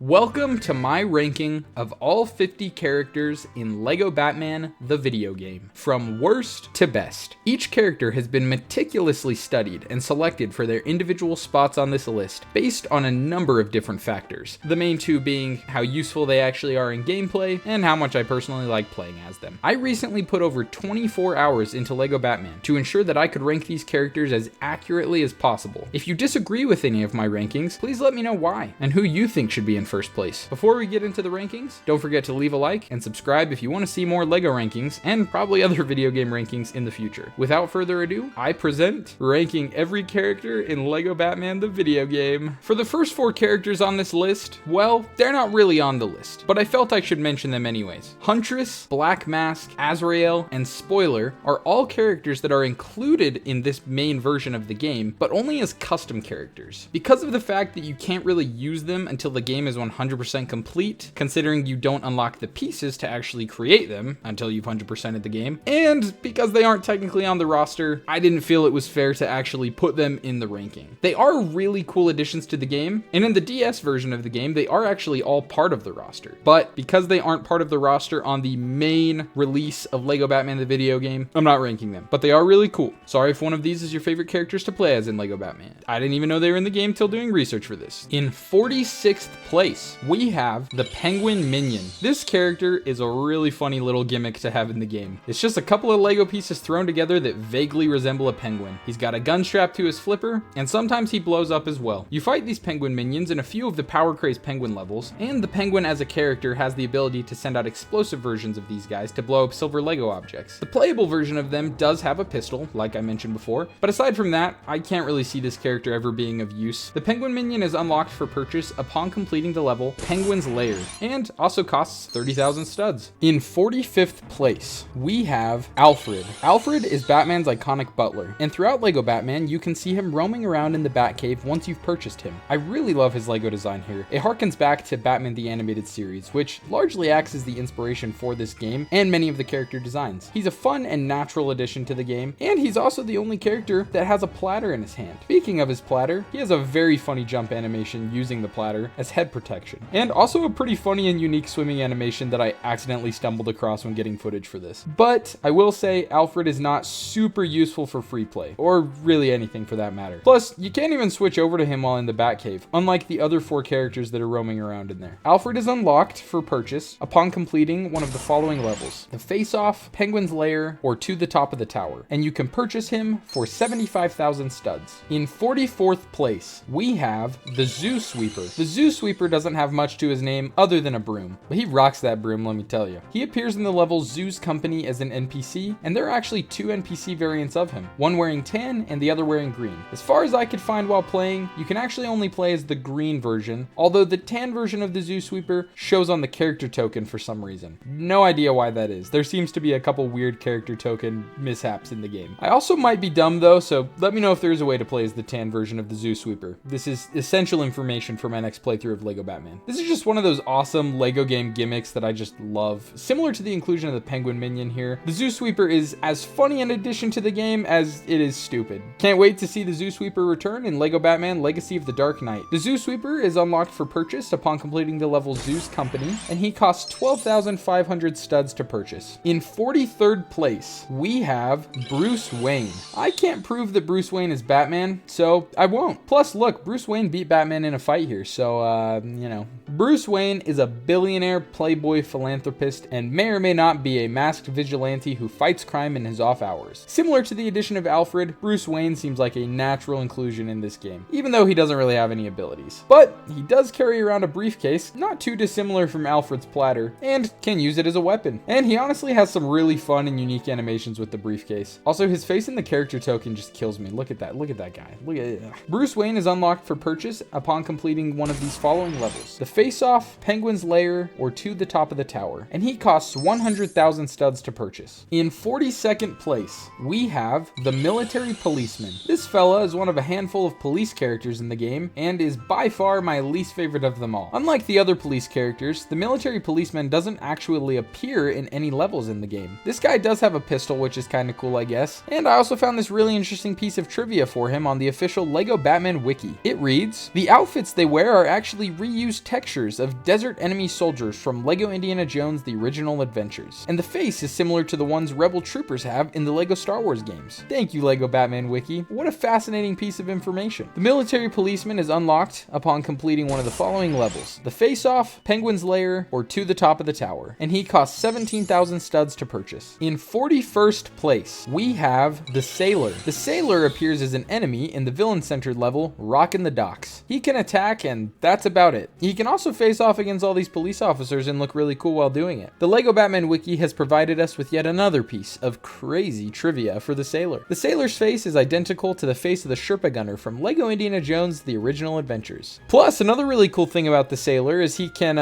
Welcome to my ranking of all 50 characters in LEGO Batman, the video game, from worst to best. Each character has been meticulously studied and selected for their individual spots on this list based on a number of different factors, the main two being how useful they actually are in gameplay and how much I personally like playing as them. I recently put over 24 hours into LEGO Batman to ensure that I could rank these characters as accurately as possible. If you disagree with any of my rankings, please let me know why and who you think should be in first place. Before we get into the rankings, don't forget to leave a like and subscribe if you want to see more LEGO rankings and probably other video game rankings in the future. Without further ado, I present ranking every character in LEGO Batman the video game. For the first 4 characters on this list, well, they're not really on the list, but I felt I should mention them anyways. Huntress, Black Mask, Azrael, and Spoiler are all characters that are included in this main version of the game, but only as custom characters. Because of the fact that you can't really use them until the game is 100% complete, considering you don't unlock the pieces to actually create them until you've 100%ed the game, and because they aren't technically on the roster, I didn't feel it was fair to actually put them in the ranking. They are really cool additions to the game, and in the DS version of the game, they are actually all part of the roster. But because they aren't part of the roster on the main release of LEGO Batman the video game, I'm not ranking them, but they are really cool. Sorry if one of these is your favorite characters to play as in LEGO Batman. I didn't even know they were in the game till doing research for this. In 46th place, we have the Penguin Minion. This character is a really funny little gimmick to have in the game. It's just a couple of Lego pieces thrown together that vaguely resemble a penguin. He's got a gun strapped to his flipper, and sometimes he blows up as well. You fight these penguin minions in a few of the Power Craze penguin levels, and the penguin as a character has the ability to send out explosive versions of these guys to blow up silver Lego objects. The playable version of them does have a pistol, like I mentioned before, but aside from that, I can't really see this character ever being of use. The Penguin Minion is unlocked for purchase upon completing the level Penguin's Lair, and also costs 30,000 studs. In 45th place, we have Alfred. Alfred is Batman's iconic butler, and throughout LEGO Batman, you can see him roaming around in the Batcave once you've purchased him. I really love his LEGO design here. It harkens back to Batman the Animated Series, which largely acts as the inspiration for this game and many of the character designs. He's a fun and natural addition to the game, and he's also the only character that has a platter in his hand. Speaking of his platter, he has a very funny jump animation using the platter as head protection, and also a pretty funny and unique swimming animation that I accidentally stumbled across when getting footage for this. But I will say Alfred is not super useful for free play, or really anything for that matter. Plus, you can't even switch over to him while in the Batcave, unlike the other 4 characters that are roaming around in there. Alfred is unlocked for purchase upon completing one of the following levels: the Face Off, Penguin's Lair, or To the Top of the Tower, and you can purchase him for 75,000 studs. In 44th place, we have the Zoo Sweeper. The Zoo Sweeper doesn't have much to his name other than a broom, but he rocks that broom, let me tell you. He appears in the level Zoo's Company as an NPC, and there are actually 2 NPC variants of him, one wearing tan and the other wearing green. As far as I could find while playing, you can actually only play as the green version, although the tan version of the Zoo Sweeper shows on the character token for some reason. No idea why that is. There seems to be a couple weird character token mishaps in the game. I also might be dumb though, so let me know if there is a way to play as the tan version of the Zoo Sweeper. This is essential information for my next playthrough of LEGO Batman. This is just one of those awesome LEGO game gimmicks that I just love. Similar to the inclusion of the Penguin Minion here, the Zoo Sweeper is as funny an addition to the game as it is stupid. Can't wait to see the Zoo Sweeper return in LEGO Batman Legacy of the Dark Knight. The Zoo Sweeper is unlocked for purchase upon completing the level Zoo's Company, and he costs 12,500 studs to purchase. In 43rd place, we have Bruce Wayne. I can't prove that Bruce Wayne is Batman, so I won't. Plus, look, Bruce Wayne beat Batman in a fight here, so, you know. Bruce Wayne is a billionaire playboy philanthropist and may or may not be a masked vigilante who fights crime in his off hours. Similar to the addition of Alfred, Bruce Wayne seems like a natural inclusion in this game, even though he doesn't really have any abilities. But he does carry around a briefcase, not too dissimilar from Alfred's platter, and can use it as a weapon. And he honestly has some really fun and unique animations with the briefcase. Also, his face in the character token just kills me. Look at that. Look at that guy. Look at it. Bruce Wayne is unlocked for purchase upon completing one of these following levels: the Face Off, Penguin's Lair, or To the Top of the Tower, and he costs 100,000 studs to purchase. In 42nd place, we have the Military Policeman. This fella is one of a handful of police characters in the game, and is by far my least favorite of them all. Unlike the other police characters, the Military Policeman doesn't actually appear in any levels in the game. This guy does have a pistol, which is kind of cool, I guess, and I also found this really interesting piece of trivia for him on the official LEGO Batman wiki. It reads, "The outfits they wear are actually reused use textures of desert enemy soldiers from LEGO Indiana Jones The Original Adventures, and the face is similar to the ones Rebel troopers have in the LEGO Star Wars games. Thank you, LEGO Batman Wiki. What a fascinating piece of information. The military policeman is unlocked upon completing one of the following levels: the Face-Off, Penguin's Lair, or To the Top of the Tower, and he costs 17,000 studs to purchase. In 41st place, we have the Sailor. The Sailor appears as an enemy in the villain-centered level, Rockin' the Docks. He can attack, and that's about it. He can also face off against all these police officers and look really cool while doing it. The LEGO Batman Wiki has provided us with yet another piece of crazy trivia for the Sailor. The Sailor's face is identical to the face of the Sherpa Gunner from LEGO Indiana Jones The Original Adventures. Plus, another really cool thing about the Sailor is he can,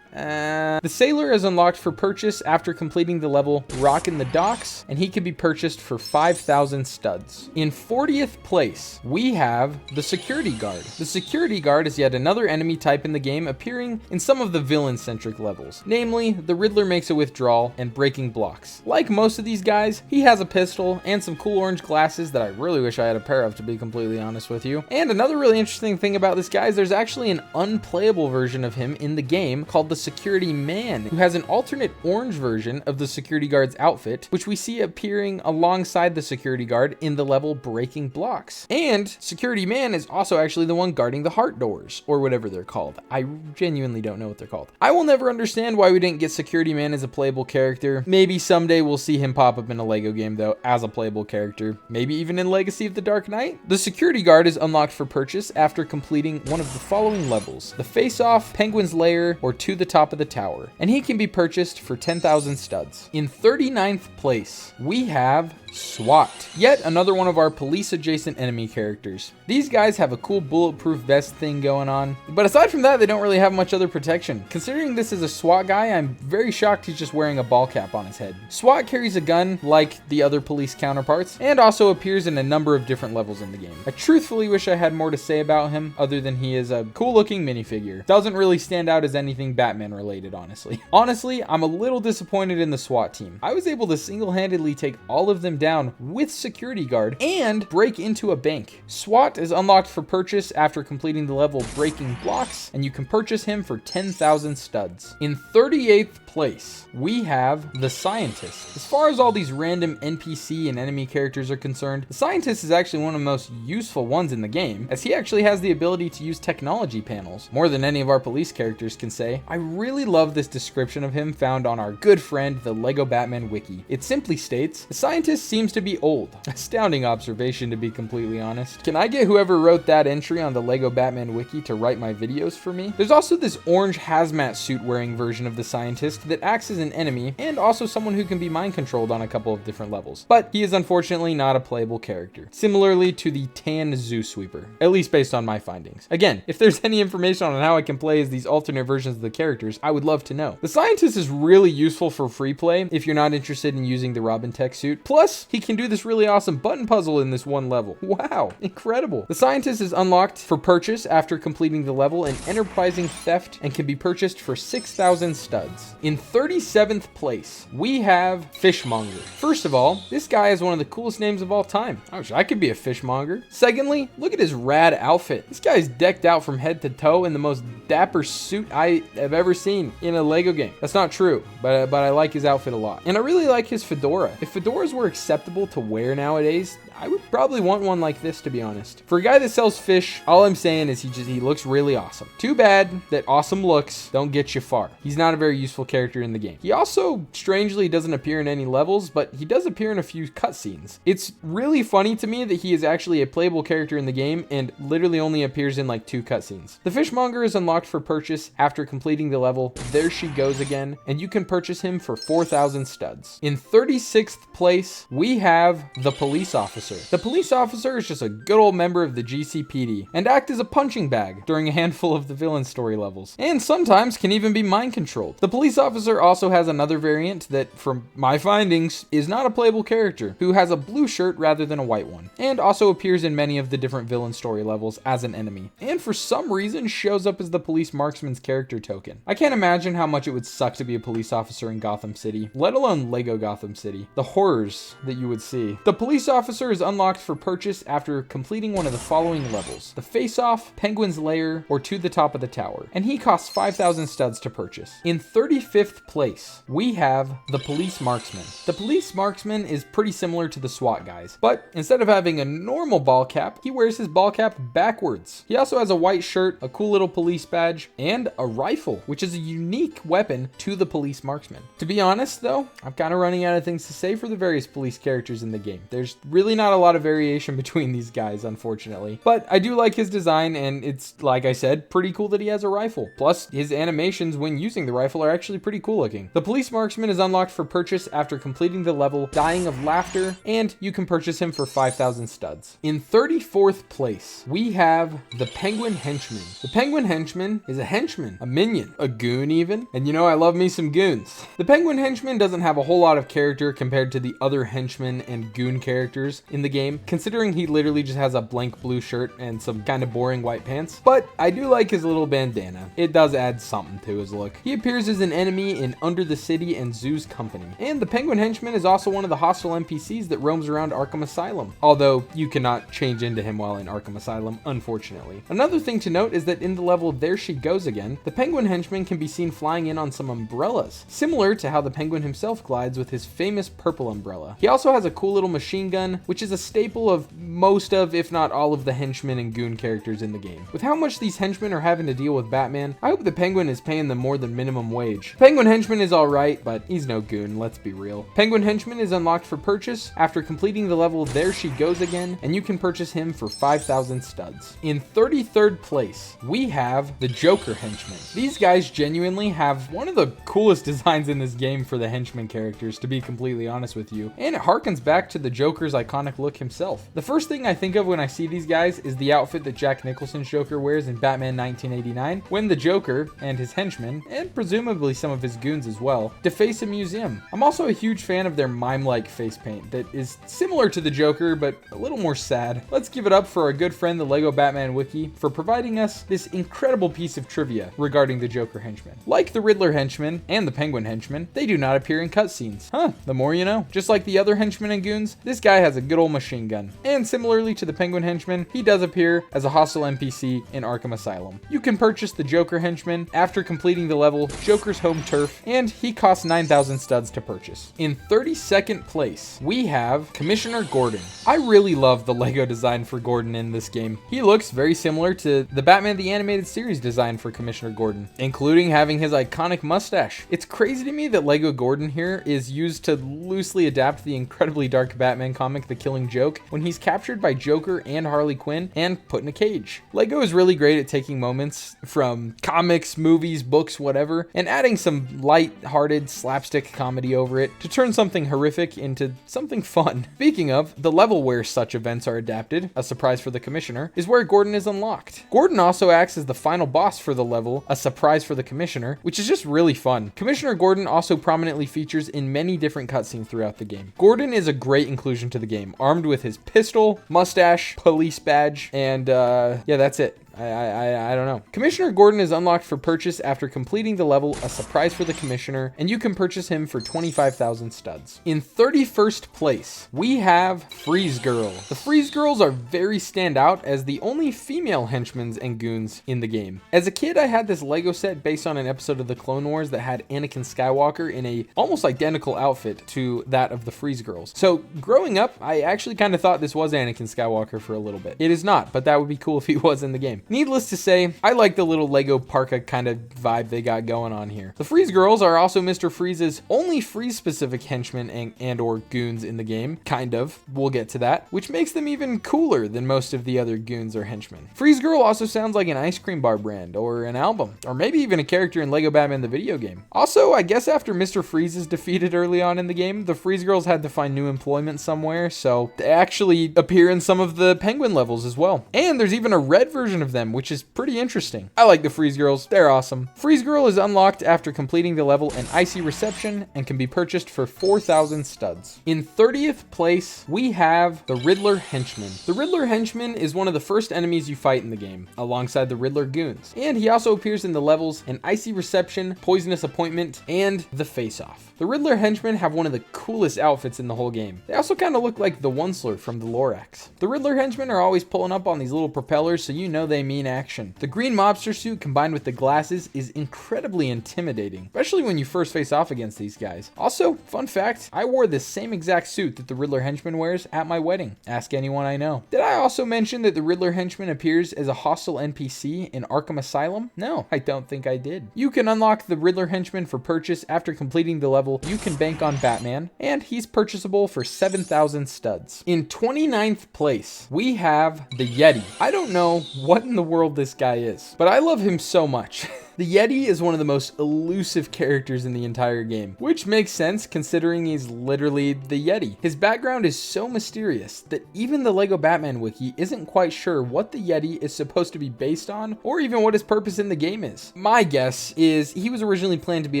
the Sailor is unlocked for purchase after completing the level Rockin' the Docks, and he can be purchased for 5,000 studs. In 40th place, we have the Security Guard. The Security Guard is yet another enemy type in the game, appearing in some of the villain-centric levels. Namely, the Riddler makes a withdrawal and breaking blocks. Like most of these guys, he has a pistol and some cool orange glasses that I really wish I had a pair of, to be completely honest with you. And another really interesting thing about this guy is there's actually an unplayable version of him in the game called the Security Man, who has an alternate orange version of the security guard's outfit, which we see appearing alongside the security guard in the level Breaking Blocks. And Security Man is also actually the one guarding the heart doors, or whatever they're called. I genuinely don't know what they're called. I will never understand why we didn't get Security Man as a playable character. Maybe someday we'll see him pop up in a LEGO game though, as a playable character. Maybe even in Legacy of the Dark Knight. The Security Guard is unlocked for purchase after completing one of the following levels: the Face-Off, Penguin's Lair, or To the Top of the Tower, and he can be purchased for 10,000 studs. In 39th place, we have SWAT, yet another one of our police adjacent enemy characters. These guys have a cool bulletproof vest thing going on, but aside from that, they don't really have much other protection. Considering this is a SWAT guy, I'm very shocked he's just wearing a ball cap on his head. SWAT carries a gun like the other police counterparts, and also appears in a number of different levels in the game. I truthfully wish I had more to say about him, other than he is a cool looking minifigure. Doesn't really stand out as anything Batman related, honestly. Honestly, I'm a little disappointed in the SWAT team. I was able to single-handedly take all of them down with Security Guard and break into a bank. SWAT is unlocked for purchase after completing the level Breaking Blocks, and you can purchase him for 10,000 studs. In 38th place, we have the Scientist. As far as all these random NPC and enemy characters are concerned, the Scientist is actually one of the most useful ones in the game, as he actually has the ability to use technology panels, more than any of our police characters can say. I really love this description of him found on our good friend, the LEGO Batman Wiki. It simply states, the Scientist seems to be old. Astounding observation, to be completely honest. Can I get whoever wrote that entry on the LEGO Batman Wiki to write my videos for me? There's also this orange hazmat suit wearing version of the Scientist that acts as an enemy, and also someone who can be mind controlled on a couple of different levels. But he is unfortunately not a playable character, similarly to the tan Zoo Sweeper, at least based on my findings. Again, if there's any information on how I can play as these alternate versions of the characters, I would love to know. The Scientist is really useful for free play if you're not interested in using the Robin Tech suit. Plus, he can do this really awesome button puzzle in this one level. Wow, incredible. The Scientist is unlocked for purchase after completing the level in Enterprising Theft and can be purchased for 6,000 studs. In 37th place, we have Fishmonger. First of all, this guy is one of the coolest names of all time. I wish I could be a fishmonger. Secondly, look at his rad outfit. This guy's decked out from head to toe in the most dapper suit I have ever seen in a LEGO game. That's not true, but I like his outfit a lot. And I really like his fedora. If fedoras were acceptable to wear nowadays, I would probably want one like this, to be honest. For a guy that sells fish, all I'm saying is he looks really awesome. Too bad that awesome looks don't get you far. He's not a very useful character in the game. He also strangely doesn't appear in any levels, but he does appear in a few cutscenes. It's really funny to me that he is actually a playable character in the game and literally only appears in like 2 cutscenes. The Fishmonger is unlocked for purchase after completing the level There She Goes Again, and you can purchase him for 4,000 studs. In 36th place, we have the Police Officer. The Police Officer is just a good old member of the GCPD and act as a punching bag during a handful of the villain story levels, and sometimes can even be mind controlled. The Police Officer also has another variant that, from my findings, is not a playable character, who has a blue shirt rather than a white one, and also appears in many of the different villain story levels as an enemy, and for some reason shows up as the police marksman's character token. I can't imagine how much it would suck to be a police officer in Gotham City, let alone LEGO Gotham City. The horrors that you would see. The police officer is unlocked for purchase after completing one of the following levels: the face-off, Penguin's Lair, or To the Top of the Tower, and he costs 5,000 studs to purchase. In 35th place, we have the police marksman. The police marksman is pretty similar to the SWAT guys, but instead of having a normal ball cap, he wears his ball cap backwards. He also has a white shirt, a cool little police badge, and a rifle, which is a unique weapon to the police marksman. To be honest though, I'm kind of running out of things to say for the various police characters in the game. There's really not a lot of variation between these guys, unfortunately, but I do like his design, and it's, like I said, pretty cool that he has a rifle. Plus, his animations when using the rifle are actually pretty cool looking. The police marksman is unlocked for purchase after completing the level Dying of Laughter, and you can purchase him for 5,000 studs. In 34th place, we have the Penguin Henchman. The Penguin Henchman is a henchman, a minion, a goon even, and you know I love me some goons. The Penguin Henchman doesn't have a whole lot of character compared to the other henchmen and goon characters in the game, considering he literally just has a blank blue shirt and some kind of boring white pants, but I do like his little bandana. It does add something to his look. He appears as an enemy in Under the City and Zoo's Company, and the Penguin Henchman is also one of the hostile NPCs that roams around Arkham Asylum, although you cannot change into him while in Arkham Asylum, unfortunately. Another thing to note is that in the level There She Goes Again, the Penguin Henchman can be seen flying in on some umbrellas, similar to how the Penguin himself glides with his famous purple umbrella. He also has a cool little machine gun, which is a staple of most of, if not all of, the henchmen and goon characters in the game. With how much these henchmen are having to deal with Batman, I hope the Penguin is paying them more than minimum wage. Penguin Henchman is alright, but he's no goon, let's be real. Penguin Henchman is unlocked for purchase after completing the level There She Goes Again, and you can purchase him for 5,000 studs. In 33rd place, we have the Joker Henchman. These guys genuinely have one of the coolest designs in this game for the henchman characters, to be completely honest with you, and it harkens back to the Joker's iconic look himself. The first thing I think of when I see these guys is the outfit that Jack Nicholson's Joker wears in Batman 1989, when the Joker and his henchmen, and presumably some of his goons as well, deface a museum. I'm also a huge fan of their mime-like face paint that is similar to the Joker, but a little more sad. Let's give it up for our good friend the Lego Batman Wiki for providing us this incredible piece of trivia regarding the Joker henchman. Like the Riddler henchman and the Penguin henchman, they do not appear in cutscenes. The more you know. Just like the other henchmen and goons, this guy has a good old machine gun. And similarly to the Penguin henchman, he does appear as a hostile NPC in Arkham Asylum. You can purchase the Joker henchman after completing the level Joker's Home Turf, and he costs 9,000 studs to purchase. In 32nd place, we have Commissioner Gordon. I really love the Lego design for Gordon in this game. He looks very similar to the Batman the Animated Series design for Commissioner Gordon, including having his iconic mustache. It's crazy to me that Lego Gordon here is used to loosely adapt the incredibly dark Batman comic The Killing Joke when he's captured by Joker and Harley Quinn and put in a cage. Lego is really great at taking moments from comics, movies, books, whatever, and adding some light-hearted slapstick comedy over it to turn something horrific into something fun. Speaking of, the level where such events are adapted, a surprise for the Commissioner, is where Gordon is unlocked. Gordon also acts as the final boss for the level, a surprise for the Commissioner, which is just really fun. Commissioner Gordon also prominently features in many different cutscenes throughout the game. Gordon is a great inclusion to the game, armed with his pistol, mustache, police badge, and yeah, that's it. I don't know. Commissioner Gordon is unlocked for purchase after completing the level A Surprise for the Commissioner, and you can purchase him for 25,000 studs. In 31st place, we have Freeze Girl. The Freeze Girls are very standout as the only female henchmen and goons in the game. As a kid, I had this Lego set based on an episode of the Clone Wars that had Anakin Skywalker in a almost identical outfit to that of the Freeze Girls. So growing up, I actually kind of thought this was Anakin Skywalker for a little bit. It is not, but that would be cool if he was in the game. Needless to say, I like the little Lego parka kind of vibe they got going on here. The Freeze Girls are also Mr. Freeze's only Freeze-specific henchmen and or goons in the game, kind of. We'll get to that, which makes them even cooler than most of the other goons or henchmen. Freeze Girl also sounds like an ice cream bar brand, or an album, or maybe even a character in Lego Batman the video game. Also, I guess after Mr. Freeze is defeated early on in the game, the Freeze Girls had to find new employment somewhere, so they actually appear in some of the Penguin levels as well. And there's even a red version of them them, which is pretty interesting. I like the Freeze Girls. They're awesome. Freeze Girl is unlocked after completing the level in Icy Reception and can be purchased for 4,000 studs. In 30th place, we have the Riddler Henchman. The Riddler Henchman is one of the first enemies you fight in the game, alongside the Riddler Goons. And he also appears in the levels in Icy Reception, Poisonous Appointment, and the Face Off. The Riddler Henchmen have one of the coolest outfits in the whole game. They also kind of look like the Onceler from the Lorax. The Riddler Henchmen are always pulling up on these little propellers, so you know they mean action. The green mobster suit combined with the glasses is incredibly intimidating, especially when you first face off against these guys. Also, fun fact, I wore the same exact suit that the Riddler Henchman wears at my wedding. Ask anyone I know. Did I also mention that the Riddler Henchman appears as a hostile NPC in Arkham Asylum? No, I don't think I did. You can unlock the Riddler Henchman for purchase after completing the level You Can Bank on Batman, and he's purchasable for 7,000 studs. In 29th place, we have the Yeti. I don't know what in the world this guy is, but I love him so much. The Yeti is one of the most elusive characters in the entire game, which makes sense considering he's literally the Yeti. His background is so mysterious that even the LEGO Batman wiki isn't quite sure what the Yeti is supposed to be based on, or even what his purpose in the game is. My guess is he was originally planned to be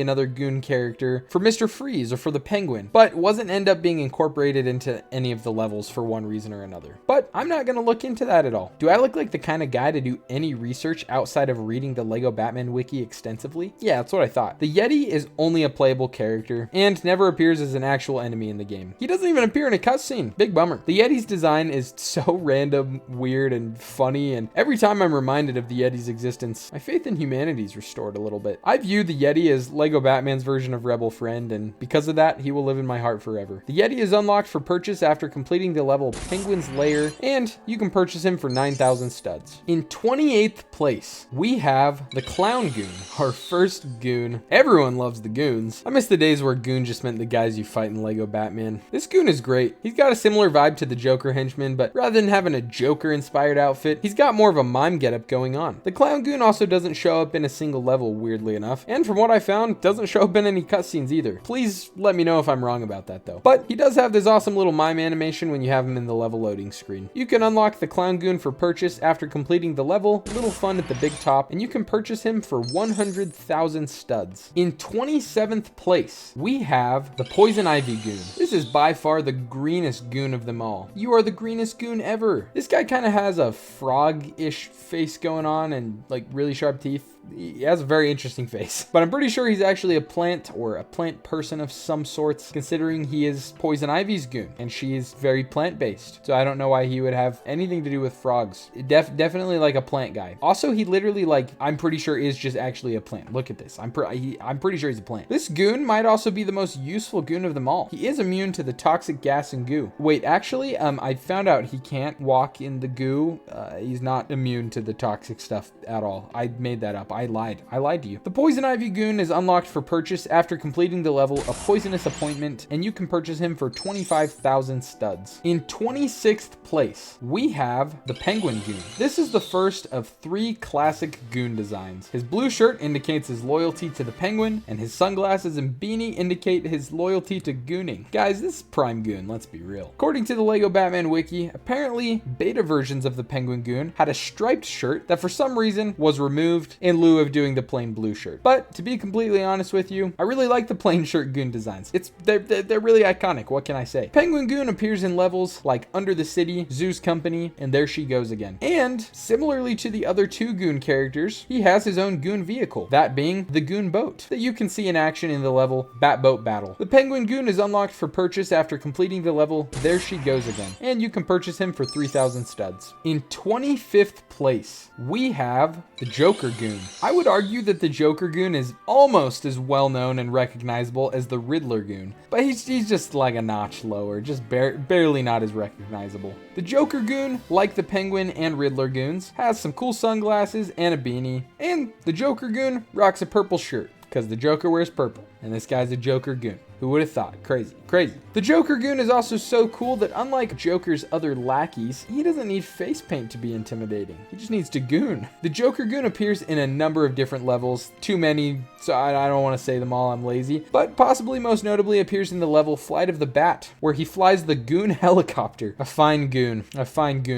another goon character for Mr. Freeze or for the Penguin, but wasn't end up being incorporated into any of the levels for one reason or another. But I'm not gonna look into that at all. Do I look like the kind of guy to do any research outside of reading the LEGO Batman wiki extensively? Yeah, that's what I thought. The Yeti is only a playable character and never appears as an actual enemy in the game. He doesn't even appear in a cutscene. Big bummer. The Yeti's design is so random, weird, and funny, and every time I'm reminded of the Yeti's existence, my faith in humanity is restored a little bit. I view the Yeti as LEGO Batman's version of Rebel Friend, and because of that, he will live in my heart forever. The Yeti is unlocked for purchase after completing the level Penguin's Lair, and you can purchase him for 9,000 studs. In 28th place, we have the Clown Goon, our first goon. Everyone loves the goons. I miss the days where goon just meant the guys you fight in LEGO Batman. This goon is great. He's got a similar vibe to the Joker henchman, but rather than having a Joker inspired outfit, he's got more of a mime getup going on. The Clown Goon also doesn't show up in a single level, weirdly enough, and from what I found, doesn't show up in any cutscenes either. Please let me know if I'm wrong about that though. But he does have this awesome little mime animation when you have him in the level loading screen. You can unlock the Clown Goon for purchase after completing the level, a little fun at the big top, and you can purchase him for 100,000 studs. In 27th place, we have the Poison Ivy Goon. This is by far the greenest goon of them all. You are the greenest goon ever. This guy kind of has a frog-ish face going on and like really sharp teeth. He has a very interesting face, but I'm pretty sure he's actually a plant or a plant person of some sorts, considering he is Poison Ivy's goon and she is very plant-based. So I don't know why he would have anything to do with frogs. Definitely like a plant guy. Also, he literally I'm pretty sure is just actually a plant. Look at this. I'm pretty sure he's a plant. This goon might also be the most useful goon of them all. He is immune to the toxic gas and goo. Wait, actually, I found out he can't walk in the goo. He's not immune to the toxic stuff at all. I made that up. I lied to you. The Poison Ivy Goon is unlocked for purchase after completing the level A Poisonous Appointment, and you can purchase him for 25,000 studs. In 26th place, we have the Penguin Goon. This is the first of 3 classic goon designs. His blue shirt indicates his loyalty to the Penguin, and his sunglasses and beanie indicate his loyalty to gooning. Guys, this is prime goon, let's be real. According to the LEGO Batman wiki, apparently beta versions of the Penguin Goon had a striped shirt that for some reason was removed in lieu of doing the plain blue shirt. But to be completely honest with you, I really like the plain shirt goon designs. They're really iconic. What can I say? Penguin Goon appears in levels like Under the City, Zoo's Company, and There She Goes Again. And similarly to the other 2 goon characters, he has his own goon vehicle, that being the Goon Boat, that you can see in action in the level Bat Boat Battle. The Penguin Goon is unlocked for purchase after completing the level There She Goes Again, and you can purchase him for 3,000 studs. In 25th place, we have the Joker Goon. I would argue that the Joker Goon is almost as well known and recognizable as the Riddler Goon, but he's just like a notch lower, just barely not as recognizable. The Joker Goon, like the Penguin and Riddler Goons, has some cool sunglasses and a beanie, and the Joker Goon rocks a purple shirt. because the Joker wears purple, and this guy's a Joker goon. Who would have thought? Crazy, crazy. The Joker goon is also so cool that unlike Joker's other lackeys, he doesn't need face paint to be intimidating. He just needs to goon. The Joker goon appears in a number of different levels, too many, so I don't want to say them all, I'm lazy, but possibly most notably appears in the level Flight of the Bat, where he flies the goon helicopter. A fine goon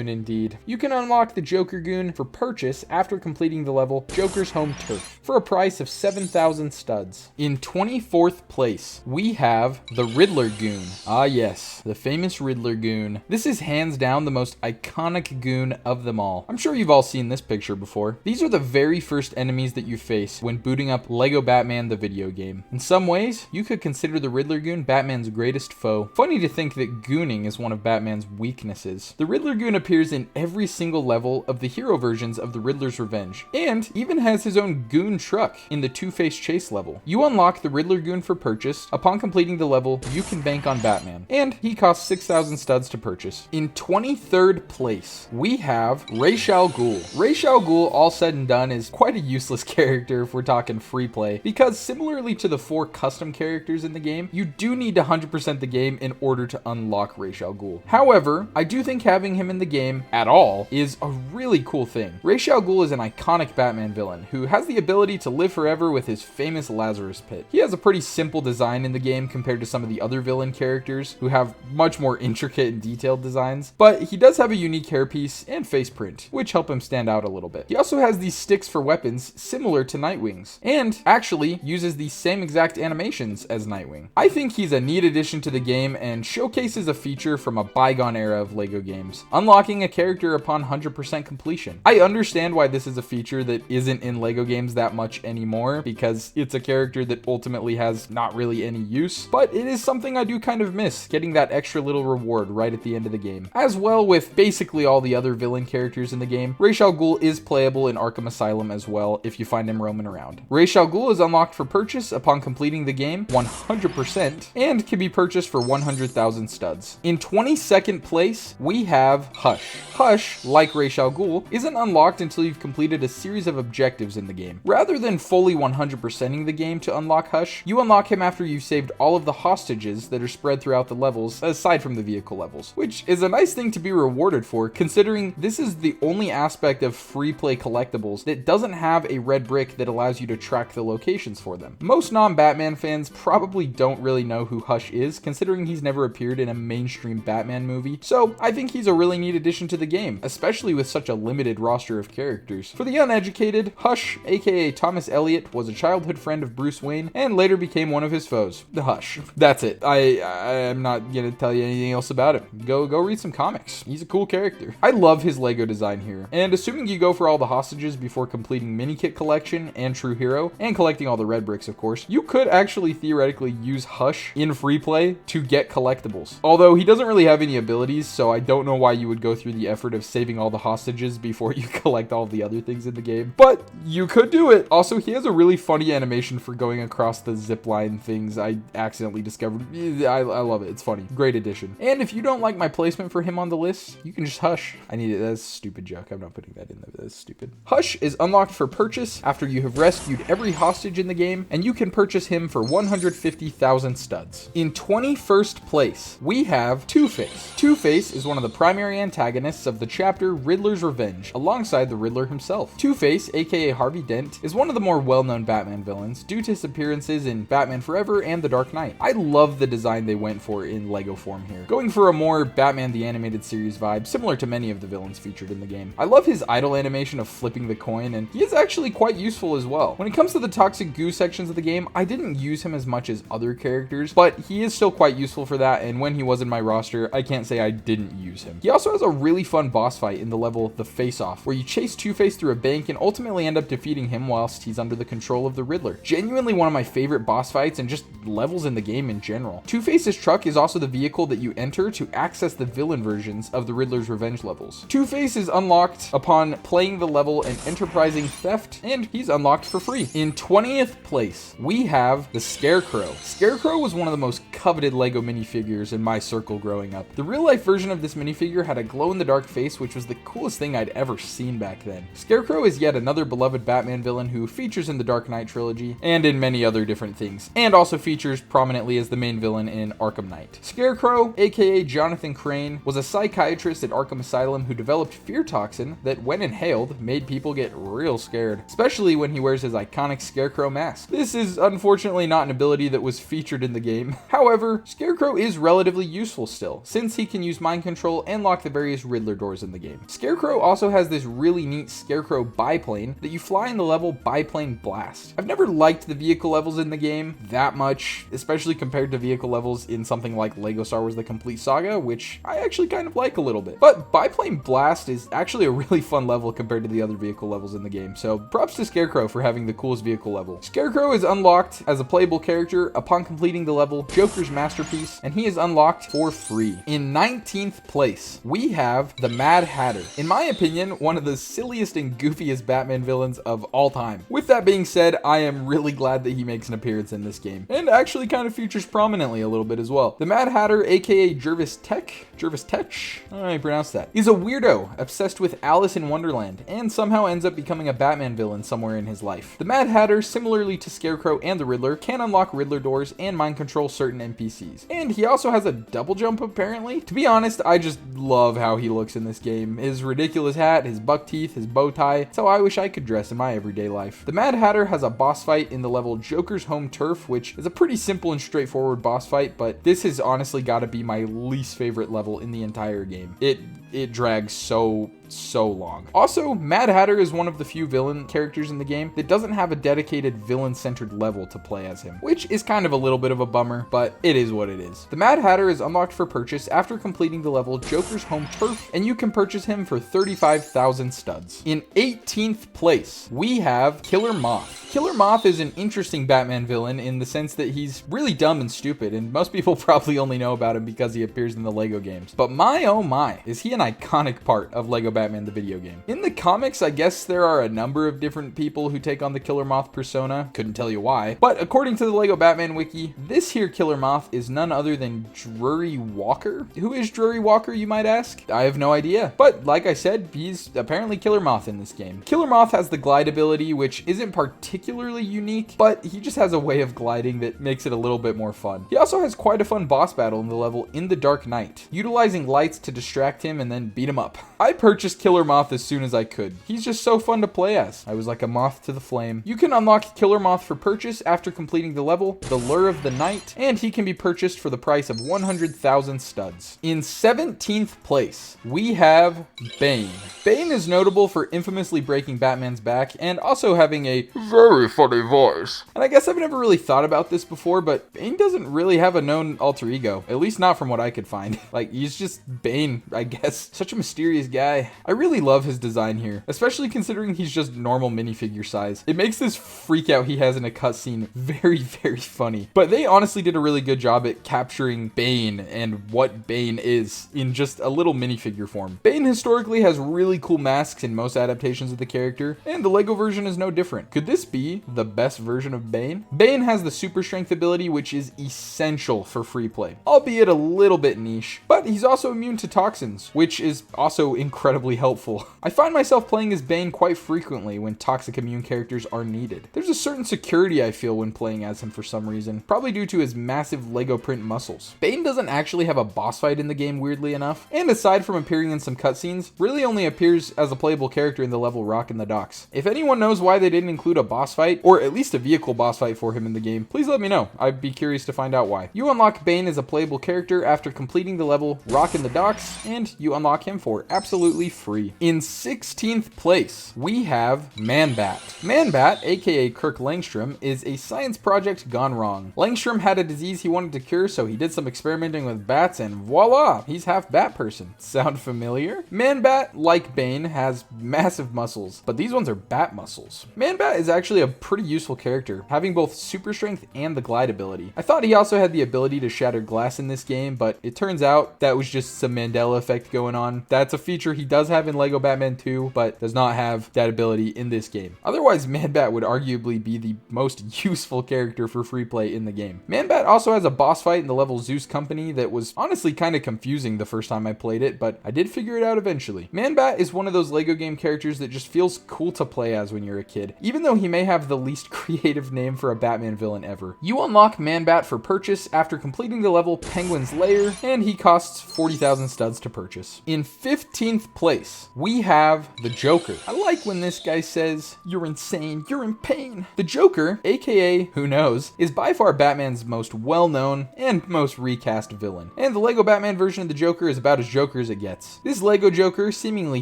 indeed. You can unlock the Joker goon for purchase after completing the level Joker's Home Turf for a price of 7,000 studs. In 24th place, we have the Riddler goon. Ah yes, the famous Riddler goon. This is hands down the most iconic goon of them all. I'm sure you've all seen this picture before. These are the very first enemies that you face when booting up Lego Batman the video game. In some ways, you could consider the Riddler goon Batman's greatest foe. Funny to think that gooning is one of Batman's weaknesses. The Riddler goon appears in every single level of the hero versions of the Riddler's Revenge, and even has his own goon truck in the Two-Face chase level. You unlock the Riddler goon for purchase. Upon completing the level, you can bank on Batman, and he costs 6,000 studs to purchase. In 23rd place, we have Ra's al Ghul. Ra's al Ghul, all said and done, is quite a useless character if we're talking free play, because similarly to the 4 custom characters in the game, you do need to 100% the game in order to unlock Ra's al Ghul. However, I do think having him in the game at all is a really cool thing. Ra's al Ghul is an iconic Batman villain who has the ability to live forever with his famous Lazarus Pit. He has a pretty simple design in the game compared to some of the other villain characters who have much more intricate and detailed designs, but he does have a unique hairpiece and face print, which help him stand out a little bit. He also has these sticks for weapons similar to Nightwing's, and actually uses the same exact animations as Nightwing. I think he's a neat addition to the game and showcases a feature from a bygone era of LEGO games, unlocking a character upon 100% completion. I understand why this is a feature that isn't in LEGO games that much anymore, because it's a character that ultimately has not really any use, but it is something I do kind of miss, getting that extra little reward right at the end of the game. As well with basically all the other villain characters in the game, Ra's al Ghul is playable in Arkham Asylum as well if you find him roaming around. Ra's al Ghul is unlocked for purchase upon completing the game 100% and can be purchased for 100,000 studs. In 22nd place, we have Hush. Hush, like Ra's al Ghul, isn't unlocked until you've completed a series of objectives in the game. Rather than fully 100%ing the game to unlock Hush, you unlock him after you've saved all of the hostages that are spread throughout the levels, aside from the vehicle levels, which is a nice thing to be rewarded for, considering this is the only aspect of free play collectibles that doesn't have a red brick that allows you to track the locations for them. Most non-Batman fans probably don't really know who Hush is, considering he's never appeared in a mainstream Batman movie, so I think he's a really neat addition to the game, especially with such a limited roster of characters. For the uneducated, Hush, aka Thomas Elliot, was a childhood friend of Bruce Wayne and later became one of his foes. The Hush. That's it. I'm not gonna tell you anything else about him. Go read some comics. He's a cool character. I love his LEGO design here, and assuming you go for all the hostages before completing mini kit collection and True Hero, and collecting all the red bricks of course, you could actually theoretically use Hush in free play to get collectibles. Although he doesn't really have any abilities, so I don't know why you would go through the effort of saving all the hostages before you collect all the other things in the game, but you could do it. Also, he has a really funny animation for going across the zipline things I accidentally discovered. I love it. It's funny. Great addition. And if you don't like my placement for him on the list, you can just Hush. I need it. That's a stupid joke. I'm not putting that in there. That's stupid. Hush is unlocked for purchase after you have rescued every hostage in the game, and you can purchase him for 150,000 studs. In 21st place, we have Two-Face. Two-Face is one of the primary antagonists of the chapter Riddler's Revenge, alongside the Riddler himself. Two-Face, aka Harvey Dent, is one of the more well-known Batman villains due to his appearances in Batman Forever and The Dark Knight. I love the design they went for in LEGO form here, going for a more Batman the Animated Series vibe, similar to many of the villains featured in the game. I love his idle animation of flipping the coin, and he is actually quite useful as well. When it comes to the toxic goo sections of the game, I didn't use him as much as other characters, but he is still quite useful for that, and when he was in my roster, I can't say I didn't use him. He also has a really fun boss fight in the level The Face-Off, where you chase Two-Face through a bank and ultimately end up defeating him whilst he's under the control of the Riddler. Genuinely one of my favorite boss fights and just levels in the game in general. Two-Face's truck is also the vehicle that you enter to access the villain versions of the Riddler's Revenge levels. Two-Face is unlocked upon playing the level An Enterprising Theft, and he's unlocked for free. In 20th place, we have the Scarecrow. Scarecrow was one of the most coveted LEGO minifigures in my circle growing up. The real-life version of this minifigure had a glow-in-the-dark face, which was the coolest thing I'd ever seen back then. Scarecrow is yet another beloved Batman villain villain who features in the Dark Knight trilogy and in many other different things, and also features prominently as the main villain in Arkham Knight. Scarecrow, aka Jonathan Crane, was a psychiatrist at Arkham Asylum who developed fear toxin that, when inhaled, made people get real scared, especially when he wears his iconic Scarecrow mask. This is unfortunately not an ability that was featured in the game. However, Scarecrow is relatively useful still, since he can use mind control and lock the various Riddler doors in the game. Scarecrow also has this really neat Scarecrow biplane that you fly in the level Biplane Blast. I've never liked the vehicle levels in the game that much, especially compared to vehicle levels in something like LEGO Star Wars The Complete Saga, which I actually kind of like a little bit. But Biplane Blast is actually a really fun level compared to the other vehicle levels in the game, so props to Scarecrow for having the coolest vehicle level. Scarecrow is unlocked as a playable character upon completing the level Joker's Masterpiece, and he is unlocked for free. In 19th place, we have the Mad Hatter. In my opinion, one of the silliest and goofiest Batman villains of all time. With that being said, I am really glad that he makes an appearance in this game, and actually kind of features prominently a little bit as well. The Mad Hatter, aka Jervis Tech, I don't know how you pronounce that. He's a weirdo obsessed with Alice in Wonderland, and somehow ends up becoming a Batman villain somewhere in his life. The Mad Hatter, similarly to Scarecrow and the Riddler, can unlock Riddler doors and mind control certain NPCs. And he also has a double jump, apparently. To be honest, I just love how he looks in this game. His ridiculous hat, his buck teeth, his bow tie. It's how I wish I could dress in my everyday life. The Mad Hatter has a boss fight in the level Joker's Home Turf, which is a pretty simple and straightforward boss fight, but this has honestly got to be my least favorite level in the entire game. It drags so long. Also, Mad Hatter is one of the few villain characters in the game that doesn't have a dedicated villain-centered level to play as him, which is kind of a little bit of a bummer, but it is what it is. The Mad Hatter is unlocked for purchase after completing the level Joker's Home Turf, and you can purchase him for 35,000 studs. In 18th place, we have Killer Moth. Killer Moth is an interesting Batman villain in the sense that he's really dumb and stupid, and most people probably only know about him because he appears in the LEGO games. But my oh my, is he an iconic part of LEGO Batman the video game. In the comics, I guess there are a number of different people who take on the Killer Moth persona. Couldn't tell you why. But according to the LEGO Batman wiki, this here Killer Moth is none other than Drury Walker. Who is Drury Walker, you might ask? I have no idea. But like I said, he's apparently Killer Moth in this game. Killer Moth has the glide ability, which isn't particularly unique, but he just has a way of gliding that makes it a little bit more fun. He also has quite a fun boss battle in the level In the Dark Knight, utilizing lights to distract him and then beat him up. I purchased Killer Moth as soon as I could. He's just so fun to play as. I was like a moth to the flame. You can unlock Killer Moth for purchase after completing the level, The Lure of the Night, and he can be purchased for the price of 100,000 studs. In 17th place, we have Bane. Bane is notable for infamously breaking Batman's back and also having a very funny voice. And I guess I've never really thought about this before, but Bane doesn't really have a known alter ego, at least not from what I could find. Like, he's just Bane, I guess. Such a mysterious guy. I really love his design here, especially considering he's just normal minifigure size. It makes this freak out he has in a cutscene very, very funny. But they honestly did a really good job at capturing Bane and what Bane is in just a little minifigure form. Bane historically has really cool masks in most adaptations of the character, and the LEGO version is no different. Could this be the best version of Bane? Bane has the super strength ability, which is essential for free play, albeit a little bit niche, but he's also immune to toxins, which is also incredibly helpful. I find myself playing as Bane quite frequently when toxic immune characters are needed. There's a certain security I feel when playing as him for some reason, probably due to his massive LEGO print muscles. Bane doesn't actually have a boss fight in the game, weirdly enough, and aside from appearing in some cutscenes, really only appears as a playable character in the level Rock in the Docks. If anyone knows why they didn't include a boss fight, or at least a vehicle boss fight for him in the game, please let me know. I'd be curious to find out why. You unlock Bane as a playable character after completing the level Rock in the Docks, and you unlock him for absolutely free. In 16th place, we have Man-Bat. Man-Bat, aka Kirk Langstrom, is a science project gone wrong. Langstrom had a disease he wanted to cure, so he did some experimenting with bats, and voila, he's half bat person. Sound familiar? Man-Bat, like Bane, has massive muscles, but these ones are bat muscles. Man-Bat is actually a pretty useful character, having both super strength and the glide ability. I thought he also had the ability to shatter glass in this game, but it turns out that was just some Mandela effect going on. That's a feature he does does have in Lego Batman 2, but does not have that ability in this game. Otherwise, Man-Bat would arguably be the most useful character for free play in the game. Man-Bat also has a boss fight in the level Zeus Company that was honestly kind of confusing the first time I played it, but I did figure it out eventually. Man-Bat is one of those Lego game characters that just feels cool to play as when you're a kid, even though he may have the least creative name for a Batman villain ever. You unlock Man-Bat for purchase after completing the level Penguin's Lair, and he costs 40,000 studs to purchase. In 15th place, we have the Joker. I like when this guy says, "You're insane, you're in pain." The Joker, aka Who Knows, is by far Batman's most well-known and most recast villain. And the Lego Batman version of the Joker is about as Joker as it gets. This Lego Joker seemingly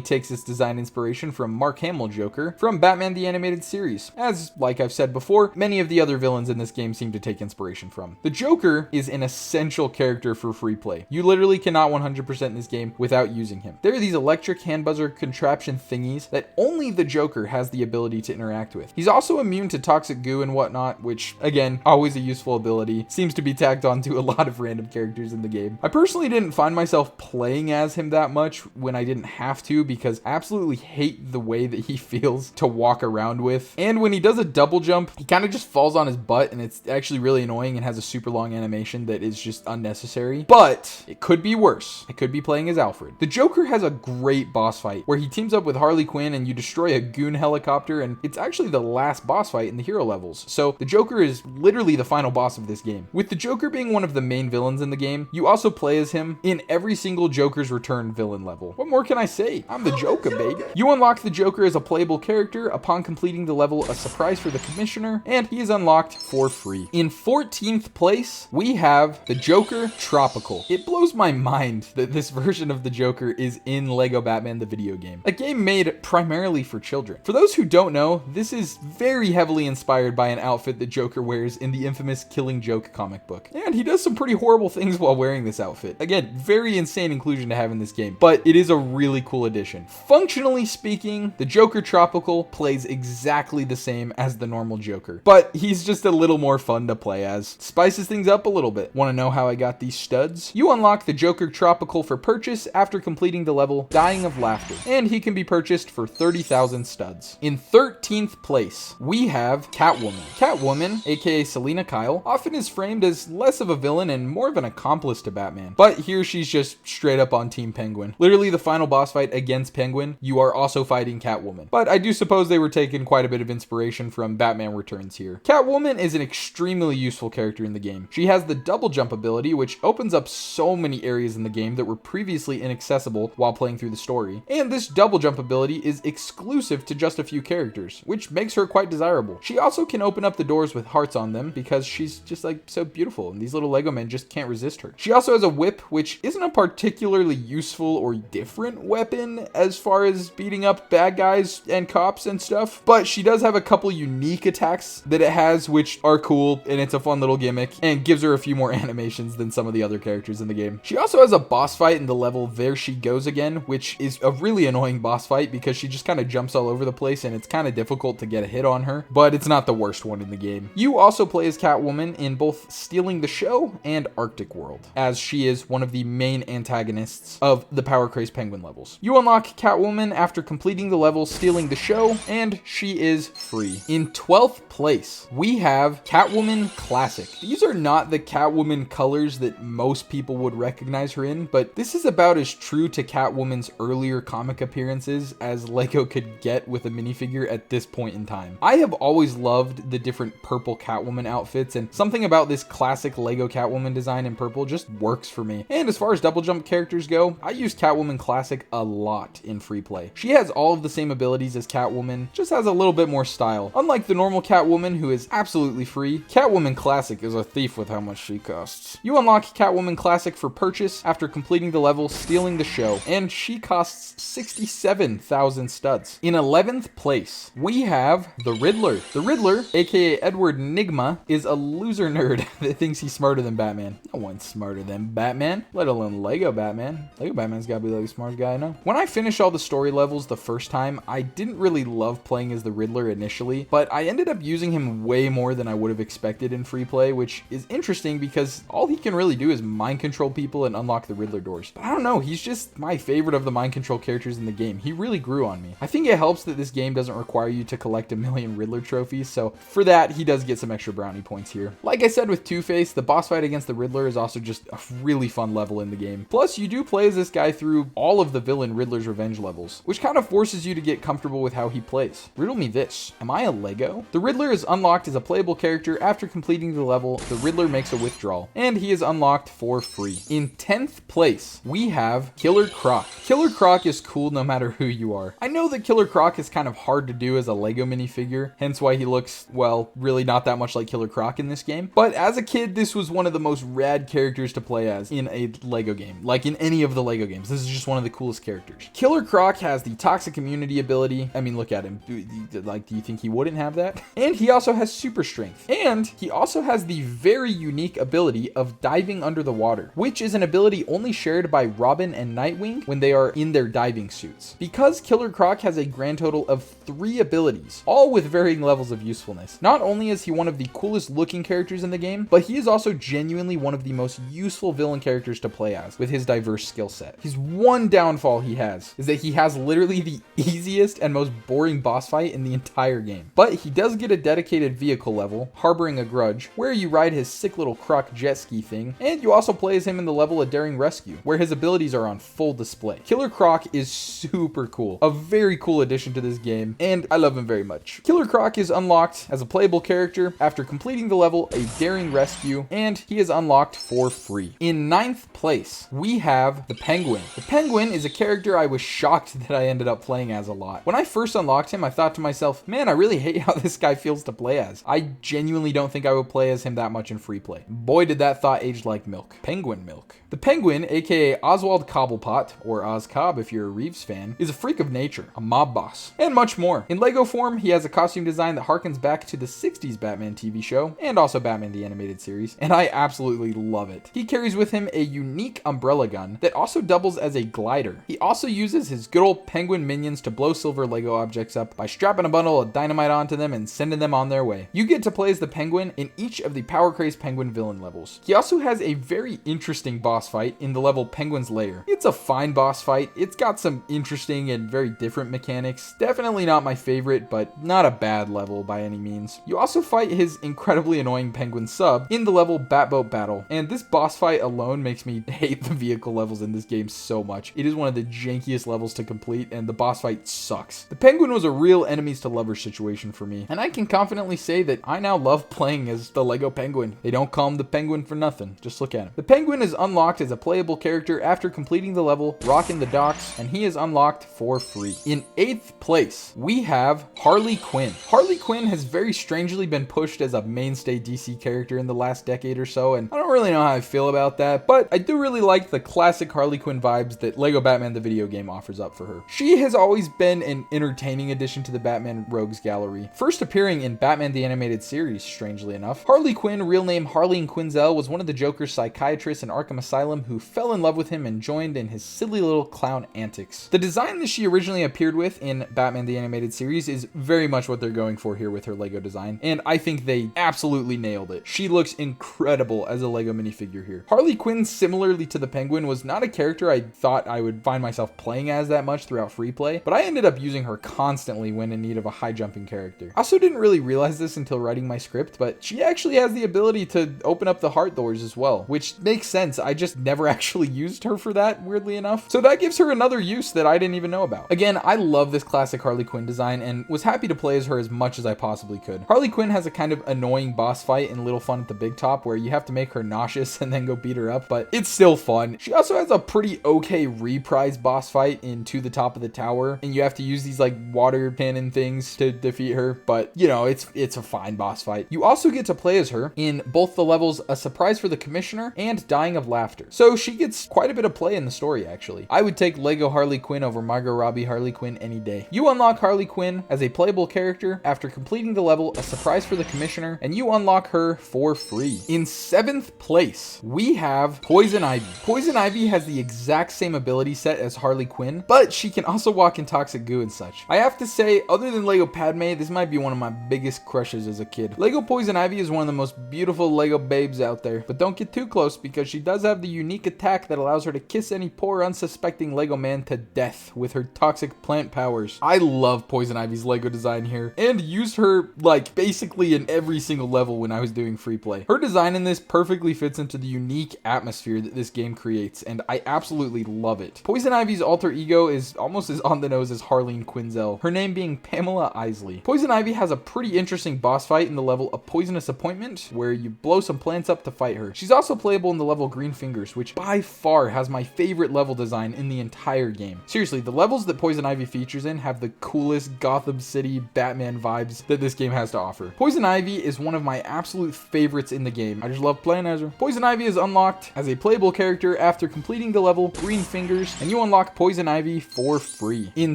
takes its design inspiration from Mark Hamill Joker from Batman the Animated Series, as, like I've said before, many of the other villains in this game seem to take inspiration from. The Joker is an essential character for free play. You literally cannot 100% this game without using him. There are these electric hand buzzer contraption thingies that only the Joker has the ability to interact with. He's also immune to toxic goo and whatnot, which, again, always a useful ability. Seems to be tacked onto a lot of random characters in the game. I personally didn't find myself playing as him that much when I didn't have to, because I absolutely hate the way that he feels to walk around with. And when he does a double jump, he kind of just falls on his butt, and it's actually really annoying and has a super long animation that is just unnecessary. But it could be worse. I could be playing as Alfred. The Joker has a great boss fight where he teams up with Harley Quinn and you destroy a goon helicopter, and it's actually the last boss fight in the hero levels. So the Joker is literally the final boss of this game. With the Joker being one of the main villains in the game, you also play as him in every single Joker's Return villain level. What more can I say? I'm the Joker, baby. You unlock the Joker as a playable character upon completing the level A Surprise for the Commissioner, and he is unlocked for free. In 14th place, we have the Joker Tropical. It blows my mind that this version of the Joker is in Lego Batman the video game, a game made primarily for children. For those who don't know, this is very heavily inspired by an outfit that Joker wears in the infamous Killing Joke comic book. And he does some pretty horrible things while wearing this outfit. Again, very insane inclusion to have in this game, but it is a really cool addition. Functionally speaking, the Joker Tropical plays exactly the same as the normal Joker, but he's just a little more fun to play as. Spices things up a little bit. Want to know how I got these studs? You unlock the Joker Tropical for purchase after completing the level Dying of Laughter, and he can be purchased for 30,000 studs. In 13th place, we have Catwoman. Catwoman, aka Selina Kyle, often is framed as less of a villain and more of an accomplice to Batman, but here she's just straight up on Team Penguin. Literally the final boss fight against Penguin, you are also fighting Catwoman, but I do suppose they were taking quite a bit of inspiration from Batman Returns here. Catwoman is an extremely useful character in the game. She has the double jump ability, which opens up so many areas in the game that were previously inaccessible while playing through the story. And this double jump ability is exclusive to just a few characters, which makes her quite desirable. She also can open up the doors with hearts on them because she's just like so beautiful, and these little Lego men just can't resist her. She also has a whip, which isn't a particularly useful or different weapon as far as beating up bad guys and cops and stuff, but she does have a couple unique attacks that it has, which are cool, and it's a fun little gimmick and gives her a few more animations than some of the other characters in the game. She also has a boss fight in the level There She Goes Again, which is a really annoying boss fight because she just kind of jumps all over the place and it's kind of difficult to get a hit on her, but it's not the worst one in the game. You also play as Catwoman in both Stealing the Show and Arctic World, as she is one of the main antagonists of the Power Crazed Penguin levels. You unlock Catwoman after completing the level Stealing the Show, and she is free. In 12th place, we have Catwoman Classic. These are not the Catwoman colors that most people would recognize her in, but this is about as true to Catwoman's earlier comic appearances as Lego could get with a minifigure at this point in time. I have always loved the different purple Catwoman outfits, and something about this classic Lego Catwoman design in purple just works for me. And as far as double jump characters go, I use Catwoman Classic a lot in free play. She has all of the same abilities as Catwoman, just has a little bit more style. Unlike the normal Catwoman, who is absolutely free, Catwoman Classic is a thief with how much she costs. You unlock Catwoman Classic for purchase after completing the level Stealing the Show, and she costs 67,000 studs. In 11th place, we have the Riddler. The Riddler, aka Edward Nygma, is a loser nerd that thinks he's smarter than Batman. No one's smarter than Batman, let alone Lego Batman. Lego Batman's gotta be like the smartest guy I know. When I finished all the story levels the first time, I didn't really love playing as the Riddler initially, but I ended up using him way more than I would have expected in free play, which is interesting because all he can really do is mind control people and unlock the Riddler doors. But I don't know, he's just my favorite of the mind mind control characters in the game. He really grew on me. I think it helps that this game doesn't require you to collect a million Riddler trophies, so for that, he does get some extra brownie points here. Like I said with Two-Face, the boss fight against the Riddler is also just a really fun level in the game. Plus, you do play as this guy through all of the villain Riddler's Revenge levels, which kind of forces you to get comfortable with how he plays. Riddle me this, am I a Lego? The Riddler is unlocked as a playable character after completing the level. The Riddler makes a withdrawal, and he is unlocked for free. In 10th place, we have Killer Croc. Killer Croc is cool no matter who you are. I know that Killer Croc is kind of hard to do as a Lego minifigure, hence why he looks, well, really not that much like Killer Croc in this game. But as a kid, this was one of the most rad characters to play as in a Lego game. Like in any of the Lego games, this is just one of the coolest characters. Killer Croc has the toxic immunity ability. I mean, look at him. Do you think he wouldn't have that? And he also has super strength. And he also has the very unique ability of diving under the water, which is an ability only shared by Robin and Nightwing when they are in their diving suits. Because Killer Croc has a grand total of 3 abilities, all with varying levels of usefulness. Not only is he one of the coolest looking characters in the game, but he is also genuinely one of the most useful villain characters to play as with his diverse skill set. His one downfall he has is that he has literally the easiest and most boring boss fight in the entire game. But he does get a dedicated vehicle level, Harboring a Grudge, where you ride his sick little Croc jet ski thing, and you also play as him in the level A Daring Rescue, where his abilities are on full display. Killer Croc is super cool, a very cool addition to this game, and I love him very much. Killer Croc is unlocked as a playable character after completing the level A Daring Rescue, and he is unlocked for free. In 9th place, we have the Penguin. The Penguin is a character I was shocked that I ended up playing as a lot. When I first unlocked him, I thought to myself, man, I really hate how this guy feels to play as. I genuinely don't think I would play as him that much in free play. Boy, did that thought age like milk. Penguin milk. The Penguin, aka Oswald Cobblepot, or Oz Cobb if you're a Reeves fan, is a freak of nature, a mob boss, and much more. In Lego form, he has a costume design that harkens back to the 60s Batman TV show, and also Batman the Animated Series, and I absolutely love it. He carries with him a unique umbrella gun that also doubles as a glider. He also uses his good old Penguin minions to blow silver Lego objects up by strapping a bundle of dynamite onto them and sending them on their way. You get to play as the Penguin in each of the Power Crazed Penguin villain levels. He also has a very interesting boss fight in the level Penguin's Lair. It's a fine boss fight. It's got some interesting and very different mechanics. Definitely not my favorite, but not a bad level by any means. You also fight his incredibly annoying Penguin sub in the level Batboat Battle, and this boss fight alone makes me hate the vehicle levels in this game so much. It is one of the jankiest levels to complete, and the boss fight sucks. The Penguin was a real enemies to lovers situation for me, and I can confidently say that I now love playing as the Lego Penguin. They don't call him the Penguin for nothing. Just look at him. The Penguin is unlocked as a playable character after completing the level Rockin' the Docks, and he is unlocked for free. In 8th place, we have Harley Quinn. Harley Quinn has very strangely been pushed as a mainstay DC character in the last decade or so, and I don't really know how I feel about that, but I do really like the classic Harley Quinn vibes that Lego Batman the video game offers up for her. She has always been an entertaining addition to the Batman Rogues gallery. First appearing in Batman the Animated Series, strangely enough, Harley Quinn, real name Harleen Quinzel, was one of the Joker's psychiatrists in Arkham Asylum who fell in love with him and joined in his silly little clown antics. The design that she originally appeared with in Batman the Animated Series is very much what they're going for here with her Lego design, and I think they absolutely nailed it. She looks incredible as a Lego minifigure here. Harley Quinn, similarly to the Penguin, was not a character I thought I would find myself playing as that much throughout free play, but I ended up using her constantly when in need of a high jumping character. I also didn't really realize this until writing my script, but she actually has the ability to open up the heart doors as well, which makes sense. I just never actually used her for that, weirdly enough. So that gives her another use that I didn't even know about. Again, I love this classic Harley Quinn design and was happy to play as her as much as I possibly could. Harley Quinn has a kind of annoying boss fight in Little Fun at the Big Top where you have to make her nauseous and then go beat her up, but it's still fun. She also has a pretty okay reprise boss fight in To the Top of the Tower, and you have to use these like water cannon things to defeat her, but you know, it's a fine boss fight. You also get to play as her in both the levels A Surprise for the Commissioner and Dying of Laughter, so she gets quite a bit of play in the story actually. I would take Lego Harley Quinn over Margot Robbie Harley Quinn any day. You unlock Harley Quinn as a playable character after completing the level A Surprise for the Commissioner, and you unlock her for free. In 7th place, we have Poison Ivy. Poison Ivy has the exact same ability set as Harley Quinn, but she can also walk in toxic goo and such. I have to say, other than Lego Padme, this might be one of my biggest crushes as a kid. Lego Poison Ivy is one of the most beautiful Lego babes out there, but don't get too close because she does have the unique attack that allows her to kiss any poor unsuspecting Lego man to death with her toxic plant powers. I love Poison Ivy's Lego design here, and used her like basically in every single level when I was doing free play. Her design in this perfectly fits into the unique atmosphere that this game creates, and I absolutely love it. Poison Ivy's alter ego is almost as on the nose as Harleen Quinzel, her name being Pamela Isley. Poison Ivy has a pretty interesting boss fight in the level A Poisonous Appointment, where you blow some plants up to fight her. She's also playable in the level Green Fingers, which by far has my favorite level design in the entire game. Seriously, the levels that Poison Ivy features in have the coolest Gotham City Batman vibes that this game has to offer. Poison Ivy is one of my absolute favorites in the game. I just love playing as her. Poison Ivy is unlocked as a playable character after completing the level Green Fingers, and you unlock Poison Ivy for free. In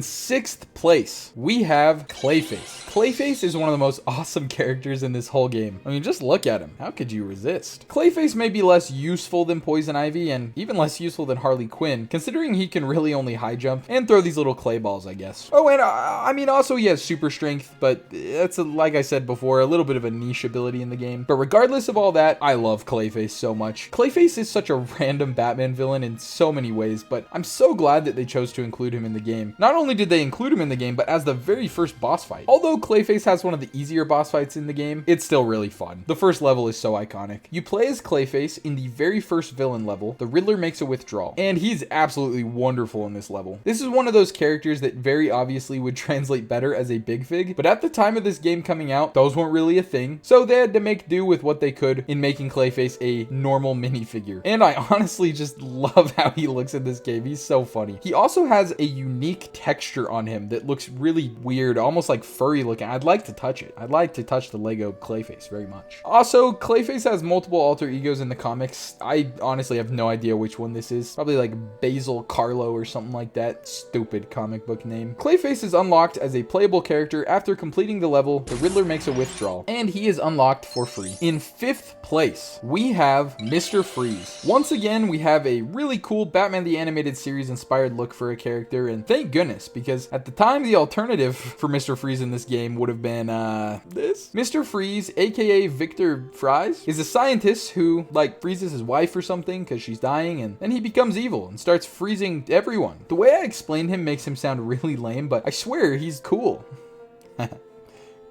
6th place, we have Clayface. Clayface is one of the most awesome characters in this whole game. I mean, just look at him. How could you resist? Clayface may be less useful than Poison Ivy, and even less useful than Harley Quinn, considering he can really only high jump and throw these little clay balls, I guess. Oh, and I mean, also he has super strength, but that's, like I said before, a little bit of a niche ability in the game. But regardless of all that, I love Clayface so much. Clayface is such a random Batman villain in so many ways, but I'm so glad that they chose to include him in the game. Not only did they include him in the game, but as the very first boss fight. Although Clayface has one of the easier boss fights in the game, it's still really fun. The first level is so iconic. You play as Clayface in the very first villain level, the Riddler makes a withdrawal, and he's absolutely wonderful in this level. This is one of those characters that very obviously would translate better as a big fig, but at the time of this game coming out, those weren't really a thing, so they had to make do with what they could in making Clayface a normal minifigure. And I honestly just love how he looks in this game. He's so funny. He also has a unique texture on him that looks really weird, almost like furry looking. I'd like to touch it. I'd like to touch the Lego Clayface very much. Also, Clayface has multiple alter egos in the comics. I honestly have no idea which one this is. Probably like Basil Carlo or something like that. Stupid comic book name. Clayface is unlocked as a playable character after completing the level The Riddler Makes a Withdrawal, and he is unlocked for free. In 5th place, we have Mr. Freeze. Once again, we have a really cool Batman the Animated Series inspired look for a character, and thank goodness, because at the time the alternative for Mr. Freeze in this game would have been this. Mr. Freeze, aka Victor Fries, is a scientist who like freezes his wife or something because she's dying, and then he becomes evil and starts freezing everyone. The way I explained him makes him sound really lame, but I swear he's cool.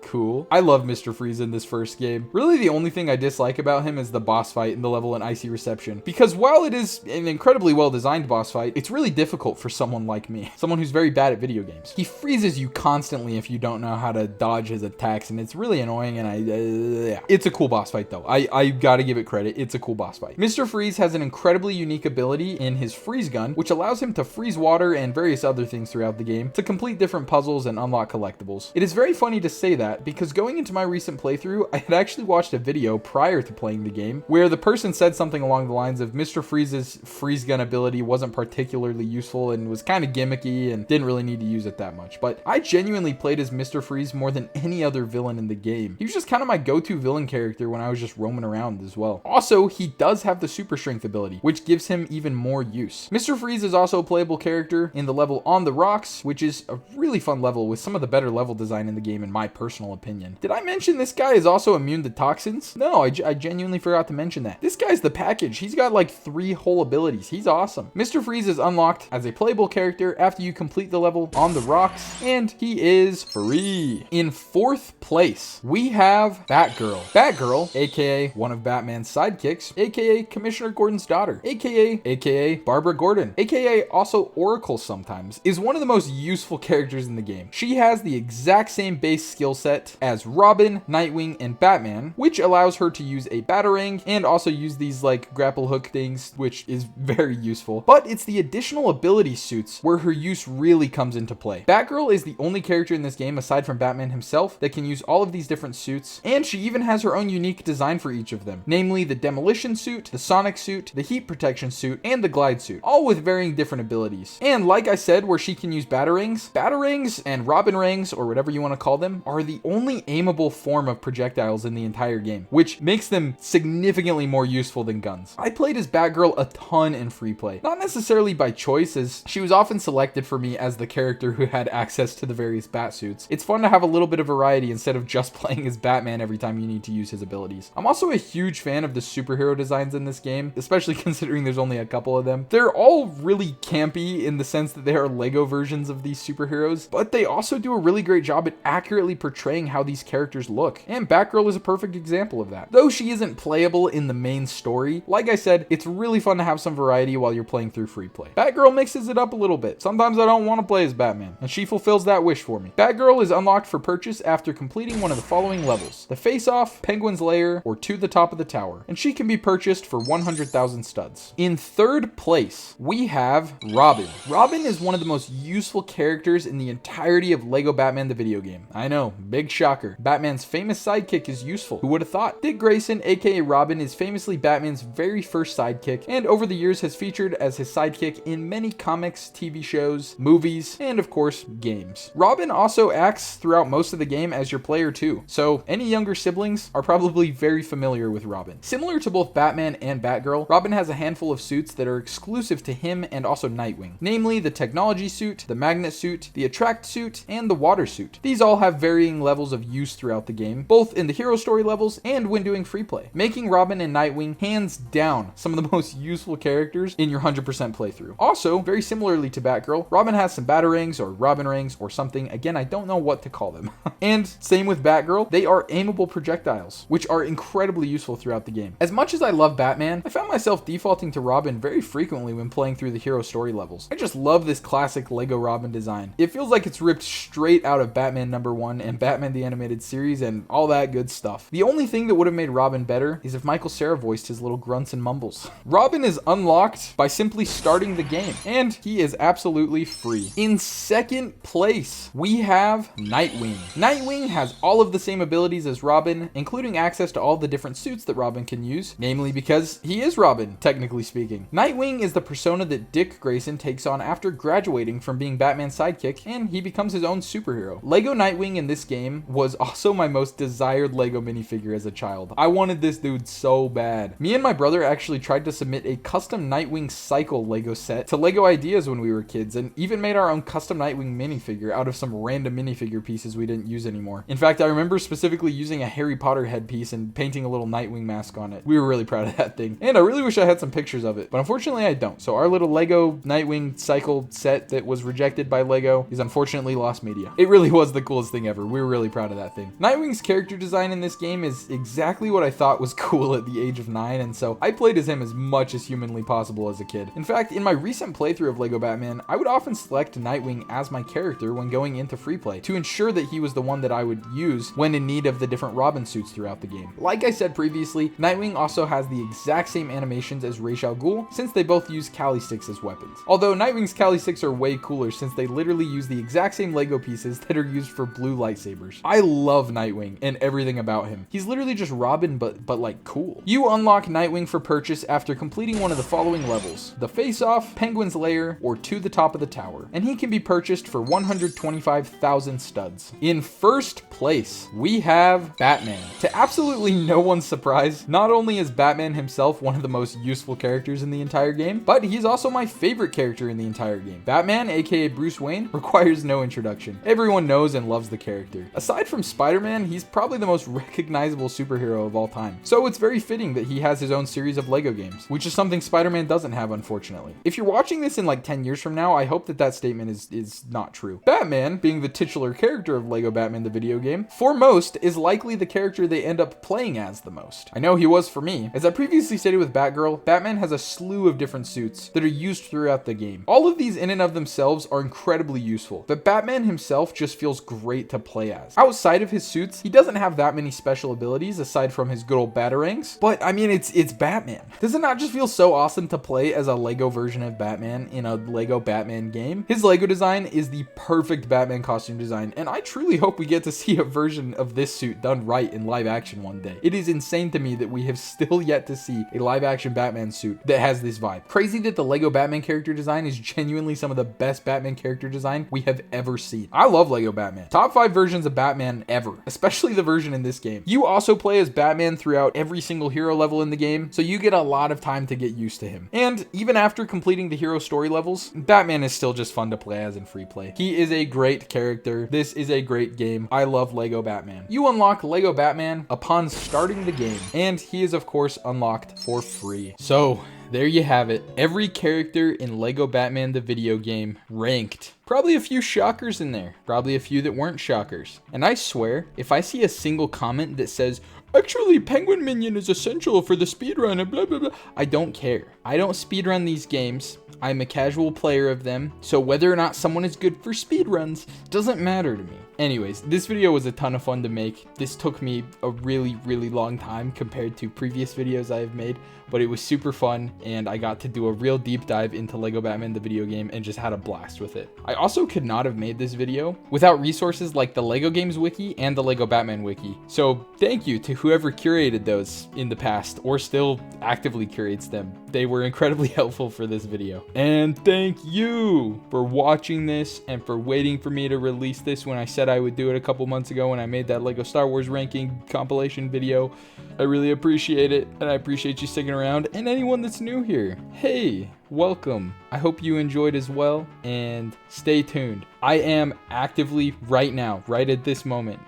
Cool. I love Mr. Freeze in this first game. Really, the only thing I dislike about him is the boss fight in the level in Icy Reception. Because while it is an incredibly well-designed boss fight, it's really difficult for someone like me. Someone who's very bad at video games. He freezes you constantly if you don't know how to dodge his attacks, and it's really annoying, and yeah. It's a cool boss fight, though. I gotta give it credit. It's a cool boss fight. Mr. Freeze has an incredibly unique ability in his freeze gun, which allows him to freeze water and various other things throughout the game to complete different puzzles and unlock collectibles. It is very funny to say that, because going into my recent playthrough, I had actually watched a video prior to playing the game where the person said something along the lines of Mr. Freeze's freeze gun ability wasn't particularly useful and was kind of gimmicky and didn't really need to use it that much. But I genuinely played as Mr. Freeze more than any other villain in the game. He was just kind of my go-to villain character when I was just roaming around as well. Also, he does have the super strength ability, which gives him even more use. Mr. Freeze is also a playable character in the level On the Rocks, which is a really fun level with some of the better level design in the game in my personal opinion. Did I mention this guy is also immune to toxins? No, I genuinely forgot to mention that. This guy's the package. He's got like 3 whole abilities. He's awesome. Mr. Freeze is unlocked as a playable character after you complete the level On the Rocks, and he is free. In 4th place, we have Batgirl. Batgirl, aka one of Batman's sidekicks, aka Commissioner Gordon's daughter, aka Barbara Gordon, aka also Oracle sometimes, is one of the most useful characters in the game. She has the exact same base skill set as Robin, Nightwing, and Batman, which allows her to use a Batarang and also use these like grapple hook things, which is very useful. But it's the additional ability suits where her use really comes into play. Batgirl is the only character in this game aside from Batman himself that can use all of these different suits, and she even has her own unique design for each of them, namely the Demolition suit, the Sonic suit, the Heat Protection suit, and the Glide suit, all with varying different abilities. And like I said, where she can use Batarangs and Robin Rangs, or whatever you want to call them, are the the only aimable form of projectiles in the entire game, which makes them significantly more useful than guns. I played as Batgirl a ton in free play, not necessarily by choice, as she was often selected for me as the character who had access to the various bat suits. It's fun to have a little bit of variety instead of just playing as Batman every time you need to use his abilities. I'm also a huge fan of the superhero designs in this game, especially considering there's only a couple of them. They're all really campy in the sense that they are Lego versions of these superheroes, but they also do a really great job at accurately portraying how these characters look, and Batgirl is a perfect example of that. Though she isn't playable in the main story, like I said, it's really fun to have some variety while you're playing through free play. Batgirl mixes it up a little bit. Sometimes I don't want to play as Batman, and she fulfills that wish for me. Batgirl is unlocked for purchase after completing one of the following levels: the Face Off, Penguin's Lair, or To the Top of the Tower, and she can be purchased for 100,000 studs. In third place, we have Robin. Robin is one of the most useful characters in the entirety of Lego Batman the video game. I know, big shocker. Batman's famous sidekick is useful. Who would have thought? Dick Grayson, aka Robin, is famously Batman's very first sidekick, and over the years has featured as his sidekick in many comics, TV shows, movies, and of course, games. Robin also acts throughout most of the game as your player too, so any younger siblings are probably very familiar with Robin. Similar to both Batman and Batgirl, Robin has a handful of suits that are exclusive to him and also Nightwing, namely the Technology suit, the Magnet suit, the Attract suit, and the Water suit. These all have varying levels of use throughout the game, both in the hero story levels and when doing free play, making Robin and Nightwing hands down some of the most useful characters in your 100% playthrough. Also, very similarly to Batgirl, Robin has some Batarangs or Robin rings or something. Again, I don't know what to call them. And same with Batgirl, they are aimable projectiles, which are incredibly useful throughout the game. As much as I love Batman, I found myself defaulting to Robin very frequently when playing through the hero story levels. I just love this classic Lego Robin design. It feels like it's ripped straight out of Batman #1 and Batman the Animated Series and all that good stuff. The only thing that would have made Robin better is if Michael Cera voiced his little grunts and mumbles. Robin is unlocked by simply starting the game, and he is absolutely free. In second place, we have Nightwing. Nightwing has all of the same abilities as Robin, including access to all the different suits that Robin can use, namely because he is Robin, technically speaking. Nightwing is the persona that Dick Grayson takes on after graduating from being Batman's sidekick, and he becomes his own superhero. Lego Nightwing in this game was also my most desired Lego minifigure as a child. I wanted this dude so bad. Me and my brother actually tried to submit a custom Nightwing Cycle Lego set to Lego Ideas when we were kids, and even made our own custom Nightwing minifigure out of some random minifigure pieces we didn't use anymore. In fact, I remember specifically using a Harry Potter headpiece and painting a little Nightwing mask on it. We were really proud of that thing, and I really wish I had some pictures of it, but unfortunately I don't. So our little Lego Nightwing Cycle set that was rejected by Lego is unfortunately lost media. It really was the coolest thing ever. We were really proud of that thing. Nightwing's character design in this game is exactly what I thought was cool at the age of 9, and so I played as him as much as humanly possible as a kid. In fact, in my recent playthrough of Lego Batman, I would often select Nightwing as my character when going into free play to ensure that he was the one that I would use when in need of the different Robin suits throughout the game. Like I said previously, Nightwing also has the exact same animations as Ra's al Ghul, since they both use Kali sticks as weapons. Although Nightwing's Kali sticks are way cooler since they literally use the exact same Lego pieces that are used for blue lightsabers. I love Nightwing and everything about him. He's literally just Robin, but like cool. You unlock Nightwing for purchase after completing one of the following levels: the Face Off, Penguin's Lair, or To the Top of the Tower, and he can be purchased for 125,000 studs. In first place, we have Batman. To absolutely no one's surprise, not only is Batman himself one of the most useful characters in the entire game, but he's also my favorite character in the entire game. Batman, aka Bruce Wayne, requires no introduction. Everyone knows and loves the character. Aside from Spider-Man, he's probably the most recognizable superhero of all time. So it's very fitting that he has his own series of Lego games, which is something Spider-Man doesn't have, unfortunately. If you're watching this in like 10 years from now, I hope that that statement is not true. Batman, being the titular character of Lego Batman the video game, for most is likely the character they end up playing as the most. I know he was for me. As I previously stated with Batgirl, Batman has a slew of different suits that are used throughout the game. All of these in and of themselves are incredibly useful, but Batman himself just feels great to play as. Outside of his suits, he doesn't have that many special abilities aside from his good old Batarangs, but I mean, it's Batman. Does it not just feel so awesome to play as a Lego version of Batman in a Lego Batman game? His Lego design is the perfect Batman costume design, and I truly hope we get to see a version of this suit done right in live action one day. It is insane to me that we have still yet to see a live action Batman suit that has this vibe. Crazy that the Lego Batman character design is genuinely some of the best Batman character design we have ever seen. I love Lego Batman. Top 5 versions versions of Batman ever, especially the version in this game. You also play as Batman throughout every single hero level in the game, so you get a lot of time to get used to him. And even after completing the hero story levels, Batman is still just fun to play as in free play. He is a great character. This is a great game. I love Lego Batman. You unlock Lego Batman upon starting the game, and he is of course unlocked for free. So there you have it. Every character in Lego Batman the video game ranked. Probably a few shockers in there. Probably a few that weren't shockers. And I swear, if I see a single comment that says, actually, Penguin Minion is essential for the speedrun and blah, blah, blah, I don't care. I don't speedrun these games. I'm a casual player of them. So whether or not someone is good for speedruns doesn't matter to me. Anyways, this video was a ton of fun to make. This took me a really, really long time compared to previous videos I have made, but it was super fun and I got to do a real deep dive into Lego Batman the video game and just had a blast with it. I also could not have made this video without resources like the Lego Games Wiki and the Lego Batman Wiki. So thank you to whoever curated those in the past or still actively curates them. They were incredibly helpful for this video. And thank you for watching this and for waiting for me to release this when I said I would do it a couple months ago when I made that Lego Star Wars ranking compilation video. I really appreciate it, and I appreciate you sticking around. And anyone that's new here, hey, welcome. I hope you enjoyed as well, and stay tuned. I am actively right now, right at this moment,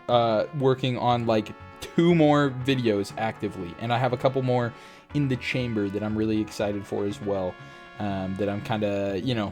working on like 2 more videos actively, and I have a couple more in the chamber that I'm really excited for as well. That I'm kind of, you know,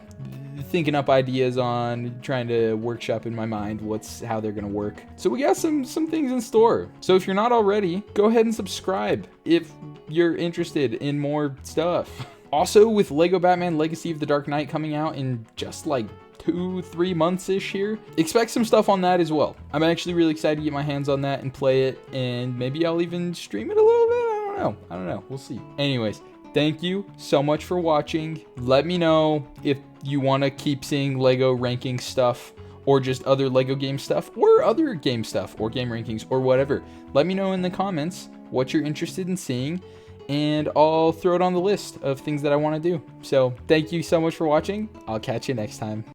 thinking up ideas on, trying to workshop in my mind how they're gonna work. So we got some things in store. So if you're not already, go ahead and subscribe if you're interested in more stuff. Also, with Lego Batman Legacy of the Dark Knight coming out in just like 2-3 months-ish here, expect some stuff on that as well. I'm actually really excited to get my hands on that and play it, and maybe I'll even stream it a little bit. I don't know. We'll see. Anyways, thank you so much for watching. Let me know if you want to keep seeing Lego ranking stuff or just other Lego game stuff or other game stuff or game rankings or whatever. Let me know in the comments what you're interested in seeing, and I'll throw it on the list of things that I want to do. So thank you so much for watching. I'll catch you next time.